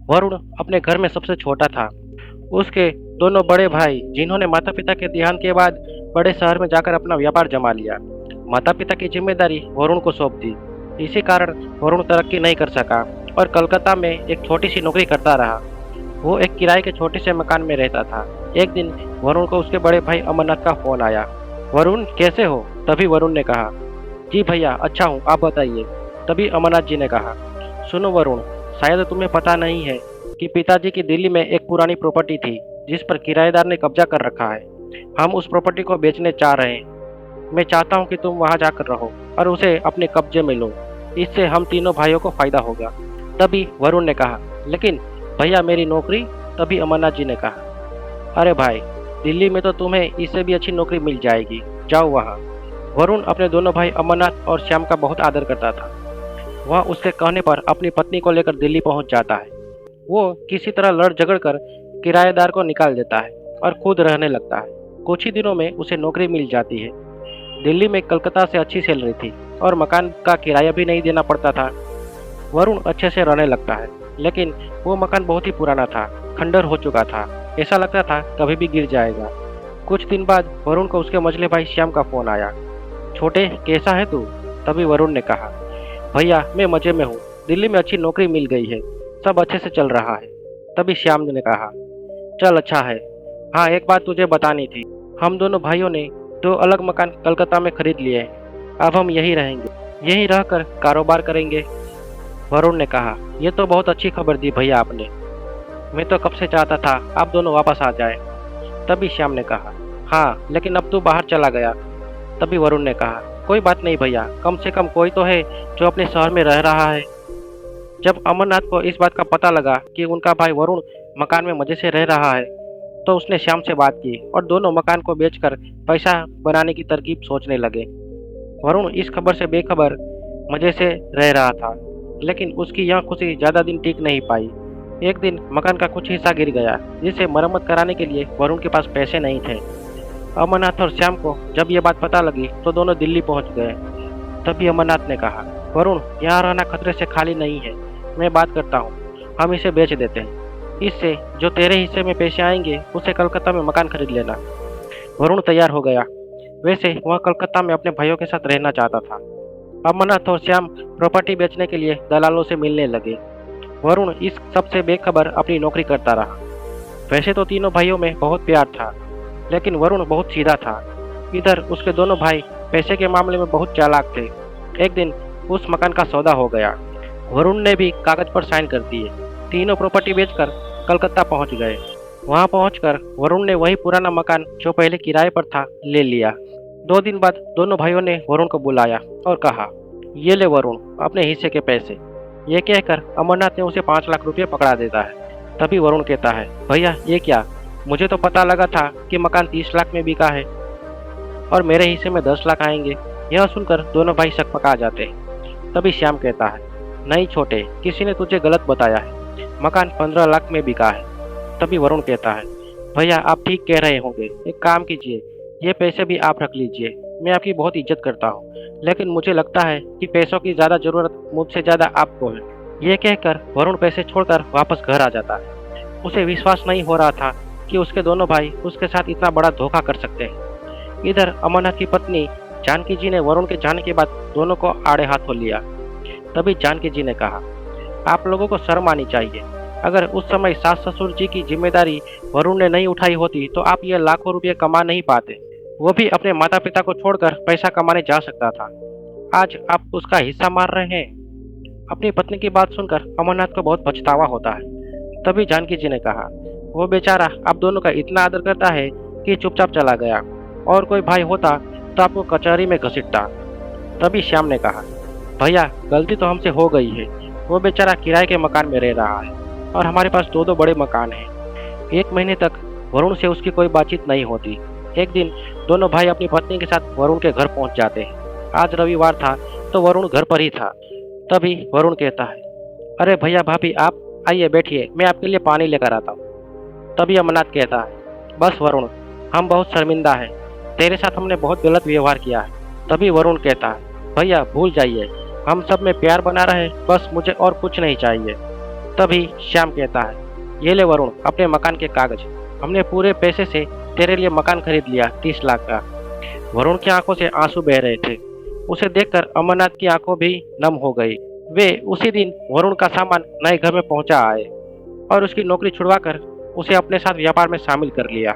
वरुण अपने घर में सबसे छोटा था। उसके दोनों बड़े भाई जिन्होंने माता पिता के देहांत के बाद बड़े शहर में जाकर अपना व्यापार जमा लिया, माता पिता की जिम्मेदारी वरुण को सौंप दी। इसी कारण वरुण तरक्की नहीं कर सका और कलकत्ता में एक छोटी सी नौकरी करता रहा। वो एक किराए के छोटे से मकान में रहता था। एक दिन वरुण को उसके बड़े भाई अमरनाथ का फोन आया। वरुण कैसे हो? तभी वरुण ने कहा, जी भैया अच्छा हूँ, आप बताइए। तभी अमरनाथ जी ने कहा, सुनो वरुण, शायद तुम्हें पता नहीं है कि पिताजी की दिल्ली में एक पुरानी प्रॉपर्टी थी जिस पर किराएदार ने कब्जा कर रखा है। हम उस प्रॉपर्टी को बेचने चाह रहे हैं। मैं चाहता हूँ कि तुम वहाँ जाकर रहो और उसे अपने कब्जे में लो। इससे हम तीनों भाइयों को फायदा होगा। तभी वरुण ने कहा, लेकिन भैया मेरी नौकरी। तभी अमरनाथ जी ने कहा, अरे भाई, दिल्ली में तो तुम्हें इससे भी अच्छी नौकरी मिल जाएगी, जाओ वहाँ। वरुण अपने दोनों भाई अमरनाथ और श्याम का बहुत आदर करता था। वह उसके कहने पर अपनी पत्नी को लेकर दिल्ली पहुंच जाता है। वो किसी तरह लड़ झगड़ कर किराएदार को निकाल देता है और खुद रहने लगता है। कुछ ही दिनों में उसे नौकरी मिल जाती है। दिल्ली में कलकत्ता से अच्छी सैलरी थी और मकान का किराया भी नहीं देना पड़ता था। वरुण अच्छे से रहने लगता है, लेकिन वो मकान बहुत ही पुराना था, खंडर हो चुका था। ऐसा लगता था कभी भी गिर जाएगा। कुछ दिन बाद वरुण को उसके मझले भाई श्याम का फोन आया। छोटे कैसा है तू? तभी वरुण ने कहा, भैया मैं मजे में हूँ, दिल्ली में अच्छी नौकरी मिल गई है, सब अच्छे से चल रहा है। तभी श्याम ने कहा, चल अच्छा है। हाँ एक बात तुझे बतानी थी, हम दोनों भाइयों ने दो अलग मकान कलकत्ता में खरीद लिए हैं। अब हम यहीं रहेंगे, यहीं रहकर कारोबार करेंगे। वरुण ने कहा, यह तो बहुत अच्छी खबर दी भैया आपने। मैं तो कब से चाहता था आप दोनों वापस आ जाए। तभी श्याम ने कहा, हाँ लेकिन अब तू बाहर चला गया। तभी वरुण ने कहा, कोई बात नहीं भैया, कम से कम कोई तो है जो अपने शहर में रह रहा है। जब अमरनाथ को इस बात का पता लगा कि उनका भाई वरुण मकान में मजे से रह रहा है, तो उसने श्याम से बात की और दोनों मकान को बेचकर पैसा बनाने की तरकीब सोचने लगे। वरुण इस खबर से बेखबर मजे से रह रहा था, लेकिन उसकी यह खुशी ज्यादा दिन टिक नहीं पाई। एक दिन मकान का कुछ हिस्सा गिर गया, जिसे मरम्मत कराने के लिए वरुण के पास पैसे नहीं थे। अमरनाथ और श्याम को जब ये बात पता लगी तो दोनों दिल्ली पहुंच गए। तभी अमरनाथ ने कहा, वरुण यहाँ रहना खतरे से खाली नहीं है, मैं बात करता हूँ, हम इसे बेच देते हैं। इससे जो तेरे हिस्से में पैसे आएंगे उसे कलकत्ता में मकान खरीद लेना। वरुण तैयार हो गया। वैसे वह कलकत्ता में अपने भाइयों के साथ रहना चाहता था। अमरनाथ और श्याम प्रॉपर्टी बेचने के लिए दलालों से मिलने लगे। वरुण इस सब से बेखबर अपनी नौकरी करता रहा। वैसे तो तीनों भाइयों में बहुत प्यार था, लेकिन वरुण बहुत सीधा था। इधर उसके दोनों भाई पैसे के मामले में बहुत चालाक थे। एक दिन उस मकान का सौदा हो गया। वरुण ने भी कागज पर साइन कर दिए। तीनों प्रॉपर्टी बेचकर कलकत्ता पहुंच गए। वहां पहुंचकर वरुण ने वही पुराना मकान जो पहले किराए पर था ले लिया। 2 दिन बाद दोनों भाइयों ने वरुण को बुलाया और कहा, ये ले वरुण अपने हिस्से के पैसे। ये कहकर अमरनाथ ने उसे 5 लाख रुपये पकड़ा देता है। तभी वरुण कहता है, भैया ये क्या, मुझे तो पता लगा था कि मकान 30 लाख में बिका है और मेरे हिस्से में 10 लाख आएंगे। यह सुनकर दोनों भाई सकपका जाते हैं। तभी श्याम कहता है, नहीं छोटे, किसी ने तुझे गलत बताया है, मकान 15 लाख में बिका है। तभी वरुण कहता है, भैया आप ठीक कह रहे होंगे, एक काम कीजिए, ये पैसे भी आप रख लीजिए, मैं आपकी बहुत इज्जत करता हूँ, लेकिन मुझे लगता है कि पैसों की ज़्यादा ज़रूरत मुझसे ज़्यादा आपको है। ये कहकर वरुण पैसे छोड़कर वापस घर आ जाता है। उसे विश्वास नहीं हो रहा था कि उसके दोनों भाई उसके साथ इतना बड़ा धोखा कर सकते हैं। इधर अमरनाथ की पत्नी जानकी जी ने वरुण के जाने के बाद दोनों को आड़े हाथों लिया। तभी जानकी जी ने कहा, आप लोगों को शर्म आनी चाहिए। अगर उस समय सास ससुर जी की जिम्मेदारी वरुण ने नहीं उठाई होती तो आप ये लाखों रुपये कमा नहीं पाते। वो भी अपने माता पिता को छोड़कर पैसा कमाने जा सकता था। आज आप उसका हिस्सा मार रहे हैं। अपनी पत्नी की बात सुनकर अमरनाथ को बहुत पछतावा होता है। तभी जानकी जी ने कहा, वो बेचारा आप दोनों का इतना आदर करता है कि चुपचाप चला गया, और कोई भाई होता तो आपको कचहरी में घसीटता। तभी श्याम ने कहा, भैया गलती तो हमसे हो गई है, वो बेचारा किराए के मकान में रह रहा है और हमारे पास 2 बड़े मकान हैं। 1 महीने तक वरुण से उसकी कोई बातचीत नहीं होती। एक दिन दोनों भाई अपनी पत्नी के साथ वरुण के घर पहुंच जाते हैं। आज रविवार था तो वरुण घर पर ही था। तभी वरुण कहता है, अरे भैया भाभी आप आइए बैठिए, मैं आपके लिए पानी लेकर आता हूँ। तभी अमरनाथ कहता है, बस वरुण, हम बहुत शर्मिंदा हैं, तेरे साथ हमने बहुत गलत व्यवहार किया है। तभी वरुण कहता है, भैया भूल जाइए, हम सब में प्यार बना रहे, बस मुझे और कुछ नहीं चाहिए। तभी श्याम कहता है, ये ले वरुण अपने मकान के कागज, हमने पूरे पैसे से तेरे लिए मकान खरीद लिया 30 लाख का। वरुण की आंखों से आंसू बह रहे थे। उसे देखकर अमरनाथ की आंखों भी नम हो गई। वे उसी दिन वरुण का सामान नए घर में पहुंचा आए और उसकी नौकरी छुड़वाकर उसे अपने साथ व्यापार में शामिल कर लिया।